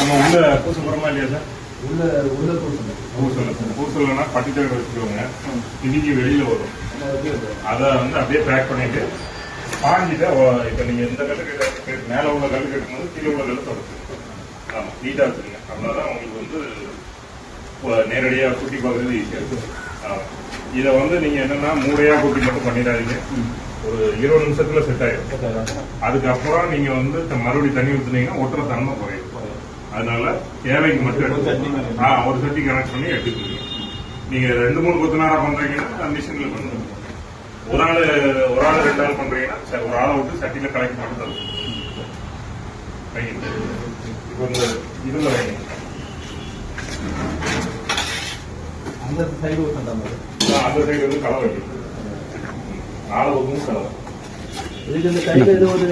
நம்ம உள்ள பூச போறோமா இல்லையா சார்? உள்ள உள்ள பூசலன்னா பட்டி தகடு வச்சுக்கோங்க, இடிஞ்சு வெளியில வரும். அதை வந்து அப்படியே பேக் பண்ணிட்டு பாஞ்சிட்டு இப்ப நீங்க எந்த கல்லு கேட்டு மேல உள்ள கல்லு கேட்கும்போது கீழே உள்ள கல்லு தொடச்சு ஆமா நீட்டா வச்சுருங்க. அதனாலதான் உங்களுக்கு வந்து நேரடியா குட்டி பார்க்கறது ஈஸியா இருக்கும். இதை வந்து நீங்க என்னன்னா மூடையா குட்டி மட்டும் பண்ணிடாதீங்க. ஒரு 20 நிமிஷத்துல செட் ஆயிடும். அதுக்கப்புறம் நீங்க வந்து மறுபடியும் தண்ணி ஊத்துனீங்கன்னா ஒட்டுற தன்மை குறையும். அதனால தேவைக்கு மட்டும் ஒரு சட்டி கனெக்ட் பண்ணி எடுத்துக்கீங்க. நீங்க 2-3 கொத்தனாரா பண்றீங்கன்னா மிஷின்ல பண்ணுங்க. ஒரு ஆள் 2 ஆள் பண்றீங்கன்னா சரி, ஒரு ஆளை விட்டு சட்டியில கலெக்ட் பண்ணி தரும். இப்போ இந்த இதுல வைங்க. அந்த சைடு அந்த சைடு வந்து களை வைக்கணும். 4 பக்கமும் களை. இதுக்கு இந்த கையில ஏதோ ஒரு